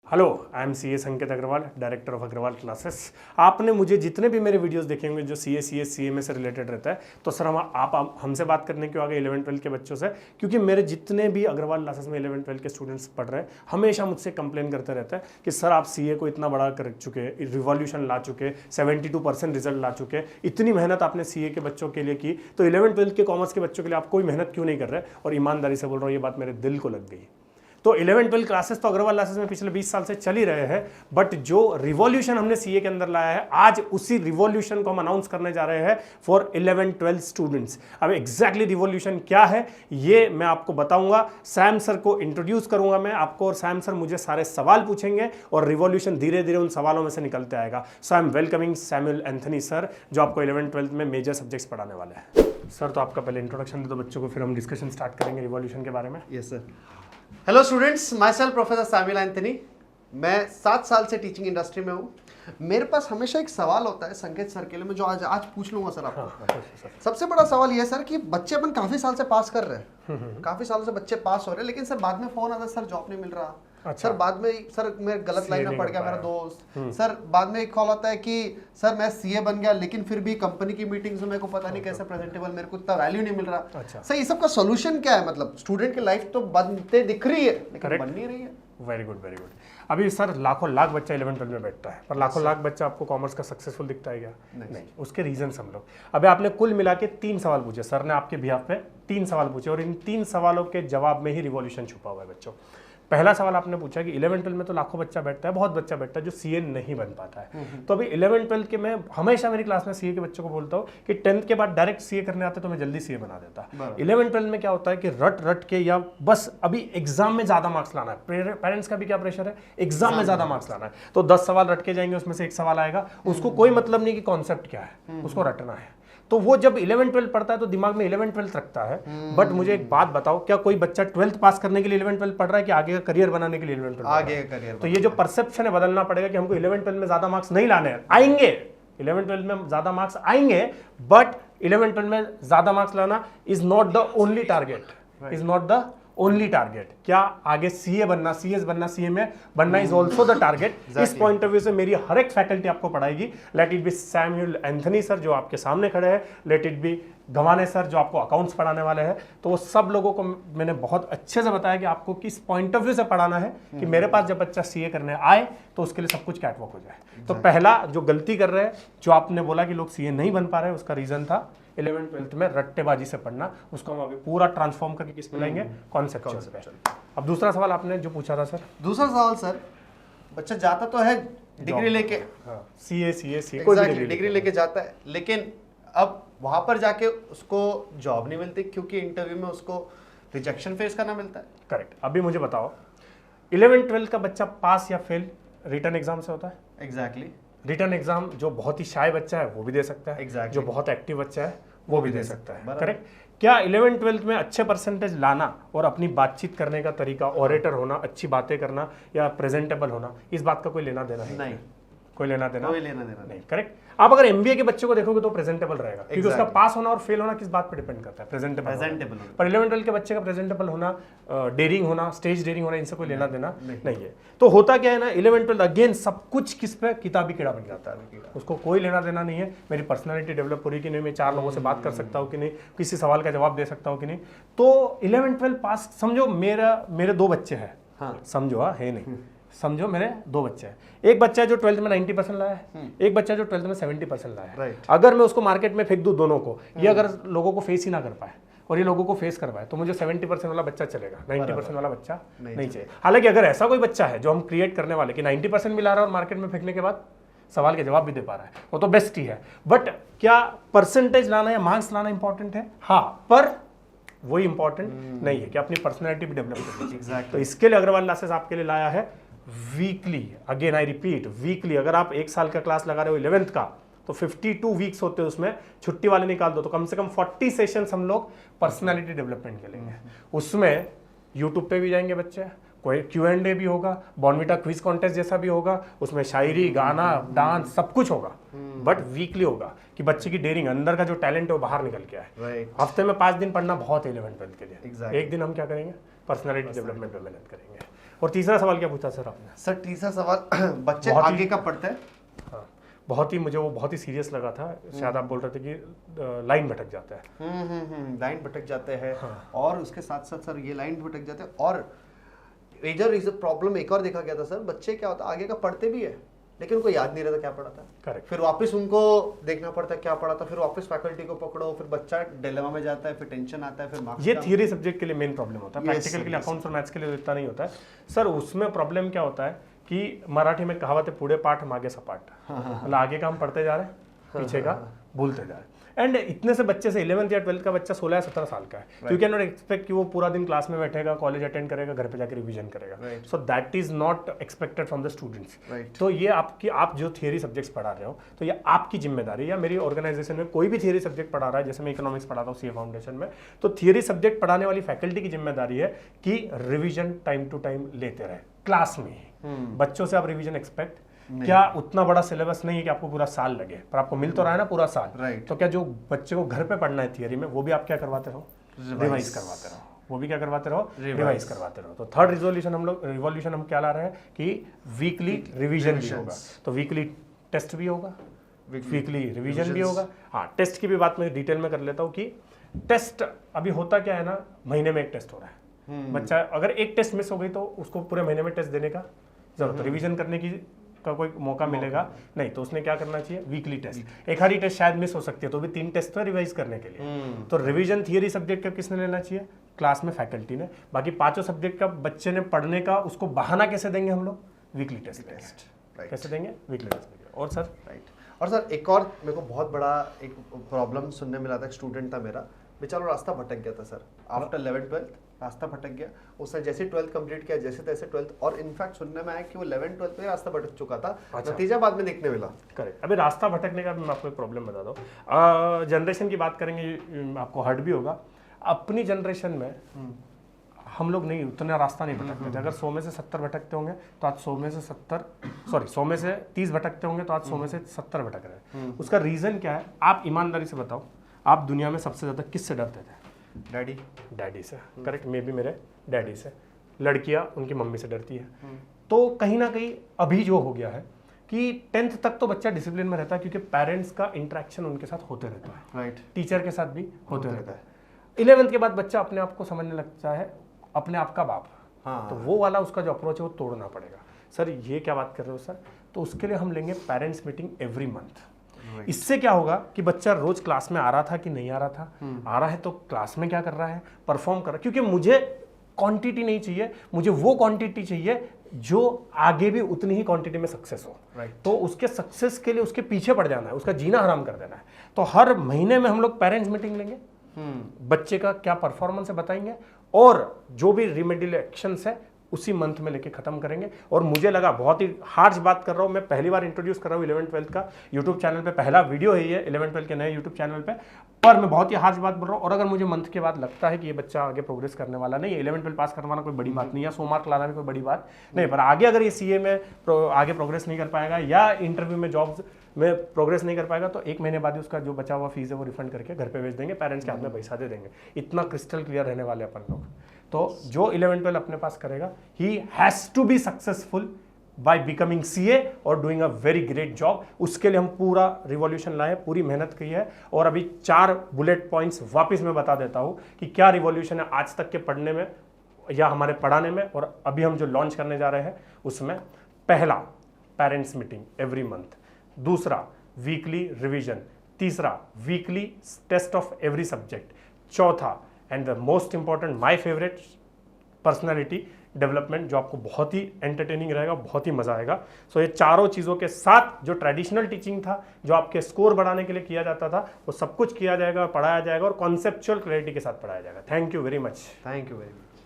Hello, I am C A Sanket Agarwal, director of Agarwal classes. आपने मुझे जितने भी मेरे वीडियोस देखे होंगे जो CA से रिलेटेड रहता है, तो सर आप हमसे बात करने क्यों आ गए 11-12 के बच्चों से? क्योंकि मेरे जितने भी अग्रवाल क्लासेस में 11-12 के स्टूडेंट्स पढ़ रहे हैं हमेशा मुझसे कंप्लेन करते रहते हैं कि सर आप CA को इतना बड़ा कर चुके, रिवॉल्यूशन ला चुके, 72% रिजल्ट ला चुके, इतनी मेहनत आपने CA के बच्चों के लिए की, तो 11-12 के कॉमर्स के बच्चों के लिए आप कोई मेहनत क्यों नहीं कर रहे? और ईमानदारी से बोल रहा हूँ, ये बात मेरे दिल को लग गई। तो 11-12 क्लासेस तो अग्रवाल क्लासेस में पिछले 20 साल से चल ही रहे हैं, बट जो रिवॉल्यूशन हमने CA के अंदर लाया है, आज उसी रिवॉल्यूशन को हम अनाउंस करने जा रहे हैं फॉर 11-12 स्टूडेंट्स। अब एग्जैक्टली रिवॉल्यूशन क्या है ये मैं आपको बताऊंगा। सैम सर को इंट्रोड्यूस करूंगा मैं आपको, और सैम सर मुझे सारे सवाल पूछेंगे और रिवॉल्यूशन धीरे धीरे उन सवालों में से निकलते आएगा। So I am welcoming Samuel Anthony sir, जो आपको 11-12 में मेजर सब्जेक्ट्स पढ़ाने वाले हैं। सर तो आपका पहले इंट्रोडक्शन दे दो बच्चों को, फिर हम डिस्कशन स्टार्ट करेंगे रिवॉल्यूशन के बारे में। Yes sir. Hello students, my self professor Samuel Anthony. मैं 7 साल से टीचिंग इंडस्ट्री में हूँ। मेरे पास हमेशा एक सवाल होता है संकेत सर के लिए, मैं जो आज पूछ लूंगा सर आपको। हाँ, सबसे बड़ा सवाल ये है सर कि बच्चे अपन काफी साल से पास कर रहे हैं, काफी सालों से बच्चे पास हो रहे हैं, लेकिन सर बाद में फोन आता है, सर जॉब नहीं मिल रहा। अच्छा। सर बाद में सर मैं गलत लाइन में पड़ गया, मेरा दोस्त। सर बाद में एक कॉल आता है कि सर मैं CA बन गया, लेकिन फिर भी कंपनी की मीटिंग्स में मेरे को पता नहीं कैसे प्रेजेंटेबल, मेरे को इतना वैल्यू नहीं मिल रहा। अच्छा। सर ये सब का सोल्यूशन क्या है? मतलब स्टूडेंट की लाइफ तो बनते दिख रही है लेकिन बन नहीं रही है। Very good, very good. अभी सर लाखों लाख बच्चा 11-12 में बैठता है, पर लाखों लाख बच्चा आपको कॉमर्स का सक्सेसफुल दिखता है क्या? नहीं। उसके रीजन हम लोग अभी आपने कुल मिला के 3 सवाल पूछे, सर ने आपके बिहाफ पे 3 सवाल पूछे, और इन 3 सवालों के जवाब में ही रिवॉल्यूशन छुपा हुआ है बच्चों। पहला सवाल आपने पूछा कि 11-12 में तो लाखों बच्चा बैठता है, बहुत बच्चा बैठता है जो CA नहीं बन पाता है। तो अभी 11-12 के मैं हमेशा मेरी क्लास में CA के बच्चों को बोलता हूँ कि 10th के बाद डायरेक्ट CA करने आते तो मैं जल्दी CA बना देता। 11-12 में क्या होता है कि रट के या बस अभी एग्जाम में ज्यादा मार्क्स लाना है, पेरेंट्स का भी क्या प्रेशर है, एग्जाम में ज्यादा मार्क्स लाना है, तो 10 सवाल रट के जाएंगे, उसमें से एक सवाल आएगा, उसको कोई मतलब नहीं कि कॉन्सेप्ट क्या है, उसको रटना है। तो वो जब 11-12 पढ़ता है तो दिमाग में 11-12 रखता है। बट मुझे एक बात बताओ, क्या कोई बच्चा 12th पास करने के लिए 11-12 पढ़ रहा है कि आगे का करियर बनाने के लिए 11-12? आगे का करियर। तो ये जो परसेप्शन है बदलना पड़ेगा कि हमको 11-12 में ज्यादा मार्क्स नहीं लाने हैं। आएंगे 11-12 में ज्यादा मार्क्स आएंगे, बट 11-12 में ज्यादा मार्क्स लाना is not the only target, is not the only target. क्या आगे CA बनना, CS बनना, CA में बनना इज ऑल्सो द टारगेट। इस पॉइंट ऑफ व्यू से मेरी हर एक फैकल्टी आपको पढ़ाएगी। Let it be Samuel Anthony sir जो आपके सामने खड़े हैं, let it be Gawane sir जो आपको अकाउंट्स पढ़ाने वाले हैं, तो वो सब लोगों को मैंने बहुत अच्छे से बताया कि आपको किस पॉइंट ऑफ व्यू से पढ़ाना है कि मेरे पास जब बच्चा CA करने आए तो उसके लिए सब कुछ कैटवॉक हो जाए। तो पहला जो गलती कर रहे हैं, जो आपने बोला कि लोग CA नहीं बन पा रहे हैं, उसका रीजन था 11-12 में रट्टेबाजी से पढ़ना। उसको हम अभी पूरा ट्रांसफॉर्म करके किस में लाएंगे, कॉन्सेप्चुअल पे। अब दूसरा सवाल आपने जो पूछा था सर। दूसरा सवाल सर, बच्चा जाता तो है डिग्री लेके, CA कोई डिग्री लेके जाता है, लेकिन अब वहां पर जाके उसको जॉब नहीं मिलती क्योंकि इंटरव्यू में उसको रिजेक्शन फेस करना मिलता है। करेक्ट। अभी मुझे बताओ 11-12 का बच्चा पास या फेल रिटर्न एग्जाम से होता है? एग्जैक्टली। रिटर्न एग्जाम जो बहुत ही शाय बच्चा है वो भी दे सकता है, Exactly. जो बहुत एक्टिव बच्चा है वो भी दे सकता है। करेक्ट। क्या 11-12 में अच्छे परसेंटेज लाना और अपनी बातचीत करने का तरीका, ऑरेटर होना, अच्छी बातें करना या प्रेजेंटेबल होना, इस बात का कोई लेना देना है? नहीं, कोई लेना देना नहीं। करेक्ट। आप अगर MBA के बच्चे को देखोगे तो प्रेजेंटेबल रहेगा, क्योंकि उसका पास होना और फेल होना किस बात पे डिपेंड करता है? प्रेजेंटेबल। पर 11-12 के बच्चे का प्रेजेंटेबल होना, डेयरिंग होना, स्टेज डेयरिंग होना, इनसे कोई लेना देना नहीं है। तो होता क्या है ना, 11-12 अगेन सब कुछ किस पे, किताबी कीड़ा बन जाता है, उसको कोई लेना देना नहीं है मेरी पर्सनैलिटी डेवलप हो रही कि नहीं, मैं 4 लोगों से बात कर सकता हूँ कि नहीं, किसी सवाल का जवाब दे सकता हूँ कि नहीं। तो 11-12 पास समझो, मेरे 2 बच्चे हैं, समझो, है नहीं, समझो मेरे 2 बच्चे हैं। एक बच्चा है जो 12th में 90% लाया है, एक बच्चा है जो 12th में 70% लाया है। अगर मैं उसको मार्केट में फेंक दूं दोनों को, ये अगर लोगों को फेस ही ना कर पाए और ये लोगों को फेस कर पाए, तो मुझे 70% वाला बच्चा चलेगा, 90% वाला बच्चा नहीं चाहिए। हालांकि अगर ऐसा कोई बच्चा है जो हम क्रिएट करने वाले कि 90% भी ला रहा है और मार्केट में फेंकने के बाद सवाल के जवाब भी दे पा रहा है, वो तो बेस्ट ही है। बट क्या परसेंटेज लाना या मार्क्स लाना इंपॉर्टेंट है? हाँ, पर वही इंपॉर्टेंट नहीं है कि अपनी पर्सनैलिटी भी डेवलप करनी चाहिए। तो इसके लिए अग्रवाल क्लासेस आपके लिए लाया है weekly. Again I repeat, weekly. अगर आप 1 साल का क्लास लगा रहे हो 11th का, तो 52 वीक्स होते हैं, उसमें छुट्टी वाले निकाल दो तो कम से कम 40 सेशंस हम लोग पर्सनालिटी डेवलपमेंट के लेंगे। उसमें यूट्यूब पे भी जाएंगे बच्चे, कोई Q&A भी होगा, बॉर्नविटा क्विज कॉन्टेस्ट जैसा भी होगा, उसमें शायरी, गाना, डांस सब कुछ होगा, बट वीकली होगा कि बच्चे की डेयरिंग, अंदर का जो टैलेंट है वो बाहर निकल के आए। हफ्ते में 5 दिन पढ़ना बहुत है 11-12 के लिए। एक दिन हम क्या करेंगे, पर्सनालिटी डेवलपमेंट पे मेहनत करेंगे। और तीसरा सवाल क्या पूछा सर आपने? सर तीसरा सवाल बच्चे आगे का पढ़ते हैं। हाँ, बहुत ही मुझे वो बहुत ही सीरियस लगा था। शायद आप बोल रहे थे कि लाइन भटक जाता है। लाइन भटक जाते हैं। हाँ। और उसके साथ साथ सर ये लाइन भटक जाते हैं और मेजर प्रॉब्लम एक और देखा गया था सर, बच्चे क्या होता है आगे का पढ़ते भी है लेकिन उनको याद नहीं रहता क्या पढ़ा था। करेक्ट। फिर वापस उनको देखना पड़ता है क्या पढ़ा था, फिर वापस फैकल्टी को पकड़ो, फिर बच्चा डिलेमा में जाता है, फिर टेंशन आता है, फिर मार्क्स। ये थियरी सब्जेक्ट के लिए मेन प्रॉब्लम होता है। प्रैक्टिकल के लिए, अकाउंट्स और मैथ्स के लिए इतना नहीं होता है सर। उसमें प्रॉब्लम क्या होता है कि मराठी में कहावत है, पूरे पाठ मागे सपाट। मतलब आगे का हम पढ़ते जा रहे हैं, पीछे का भूलते जा रहे हैं। एंड इतने से बच्चे से 11th या 12th का बच्चा 16 या 17 साल का है, यू कैन नॉट एक्सपेक्ट कि वो पूरा दिन क्लास में बैठेगा, कॉलेज अटेंड करेगा, घर पे जाकर रिवीजन करेगा। So that is not expected from the students. तो ये आप जो थियरी सब्जेक्ट्स पढ़ा रहे हो तो ये आपकी जिम्मेदारी, या मेरी ऑर्गेनाइजेशन में कोई भी थियरी सब्जेक्ट पढ़ा रहा है, जैसे मैं इकोनॉमिक्स पढ़ाता हूँ सीए फाउंडेशन में, तो थियरी सब्जेक्ट पढ़ाने वाली फैकल्टी की जिम्मेदारी है कि रिविजन टाइम टू टाइम लेते रहे क्लास में ही। बच्चों से आप रिवीजन एक्सपेक्ट, क्या उतना बड़ा सिलेबस नहीं है कि आपको पूरा साल लगे, पर आपको मिल तो रहा है ना पूरा साल। तो क्या जो बच्चे को घर पे पढ़ना है थियरी में, वो भी आप क्या करवाते रहो, रिवाइज करवाते रहो। वो भी क्या करवाते रहो, रिवाइज करवाते रहो। तो थर्ड रिवॉल्यूशन हम क्या ला रहे हैं कि वीकली रिवीजन भी होगा, तो वीकली टेस्ट भी होगा, वीकली रिवीजन भी होगा। हाँ, टेस्ट की भी बात मैं डिटेल में कर लेता हूँ कि टेस्ट अभी होता क्या है ना, महीने में एक टेस्ट हो रहा है। बच्चा अगर एक टेस्ट मिस हो गई तो उसको पूरे महीने में टेस्ट देने का जरूरत, रिवीजन करने की का कोई मौका मिलेगा नहीं। तो उसने क्या करना चाहिए, वीकली टेस्ट। एक हारी टेस्ट शायद मिस हो सकती है, तो भी 3 टेस्ट तो रिवाइज करने के लिए। तो रिवीजन थियरी सब्जेक्ट का किसने लेना चाहिए, क्लास में फैकल्टी ने। बाकी 5 सब्जेक्ट का बच्चे ने पढ़ने का उसको बहाना कैसे देंगे हम लोग, वीकली टेस्ट कैसे देंगे, वीकली टेस्ट। और सर और सर एक और मेरे को बहुत बड़ा एक प्रॉब्लम सुनने मिला था। एक स्टूडेंट था मेरा, बेचारा रास्ता भटक गया था सर। आफ्टर 11th 12th रास्ता भटक गया। उसने जैसे 12th कंप्लीट किया, जैसे तैसे 12th, और इनफैक्ट सुनने में आया कि वो 11th 12th में रास्ता भटक चुका था। नतीजा बाद में देखने मिला। करेक्ट। अभी रास्ता भटकने का मैं आपको एक प्रॉब्लम बता दूं। जनरेशन की बात करेंगे, आपको हर्ट भी होगा। अपनी जनरेशन में हम लोग नहीं उतना रास्ता नहीं भटकते थे। अगर 100 में से 70 भटकते होंगे तो आज 100 में से 30 भटकते होंगे तो आज 100 में से 70 भटक रहे हैं। उसका रीजन क्या है, आप ईमानदारी से बताओ, आप दुनिया में सबसे ज्यादा किससे डरते थे? डैडी से। करेक्ट, मे बी मेरे डैडी से। लड़कियां उनकी मम्मी से डरती है। तो कहीं ना कहीं अभी जो हो गया है कि 10th तक तो बच्चा डिसिप्लिन में रहता है, क्योंकि पेरेंट्स का इंटरेक्शन उनके साथ होते रहता है, राइट, टीचर के साथ भी होते रहता है। 11th के बाद बच्चा अपने आप को समझने लगता है अपने आप का बाप। तो वो वाला उसका जो अप्रोच है वो तोड़ना पड़ेगा। सर ये क्या बात कर रहे हो सर? तो उसके लिए हम लेंगे पेरेंट्स मीटिंग एवरी मंथ। इससे क्या होगा कि बच्चा रोज क्लास में आ रहा था कि नहीं आ रहा था, आ रहा है तो क्लास में क्या कर रहा है, परफॉर्म कर रहा है। क्योंकि मुझे क्वांटिटी नहीं चाहिए, मुझे वो क्वांटिटी चाहिए जो आगे भी उतनी ही क्वांटिटी में सक्सेस हो। तो उसके सक्सेस के लिए उसके पीछे पड़ जाना है, उसका जीना हराम कर देना है। तो हर महीने में हम लोग पेरेंट्स मीटिंग लेंगे, बच्चे का क्या परफॉर्मेंस है बताएंगे, और जो भी रिमेडियल एक्शंस है उसी मंथ में लेके खत्म करेंगे। और मुझे लगा, बहुत ही हार्श बात कर रहा हूं मैं, पहली बार इंट्रोड्यूस कर रहा हूं 11th 12th का यूट्यूब चैनल पे, पहला वीडियो है ये 11th 12th के नए यूट्यूब चैनल पे, पर मैं बहुत ही हार्श बात बोल रहा हूं। और अगर मुझे मंथ के बाद लगता है कि ये बच्चा आगे प्रोग्रेस करने वाला नहीं है, 11th 12th पास करवाना कोई बड़ी बात नहीं है, 100 मार्क लाना भी कोई बड़ी बात नहीं, पर आगे अगर ये सीए में आगे प्रोग्रेस नहीं कर पाएगा या इंटरव्यू में जॉब्स में प्रोग्रेस नहीं कर पाएगा, तो 1 महीने बाद ही उसका जो बचा हुआ फीस है वो रिफंड करके घर पे भेज देंगे, पेरेंट्स के हाथ में पैसा दे देंगे। इतना क्रिस्टल क्लियर रहने वाले अपन लोग। तो जो 11th 12th अपने पास करेगा, he has to be successful by becoming CA और doing a very great job. उसके लिए हम पूरा रिवॉल्यूशन लाए, पूरी मेहनत की है। और अभी 4 बुलेट पॉइंट्स वापस मैं बता देता हूं कि क्या रिवॉल्यूशन है आज तक के पढ़ने में या हमारे पढ़ाने में, और अभी हम जो लॉन्च करने जा रहे हैं उसमें। पहला, पेरेंट्स मीटिंग एवरी मंथ। दूसरा, वीकली रिवीजन। तीसरा, weekly test of every subject. चौथा, and the most important, my favourite, personality development, जो आपको बहुत ही एंटरटेनिंग रहेगा, बहुत ही मजा आएगा। सो ये चारों चीज़ों के साथ जो ट्रेडिशनल टीचिंग था, जो आपके स्कोर बढ़ाने के लिए किया जाता था, वो सब कुछ किया जाएगा, पढ़ाया जाएगा और कॉन्सेप्चुअल क्लैरिटी के साथ पढ़ाया जाएगा। Thank you very much. Thank you very much.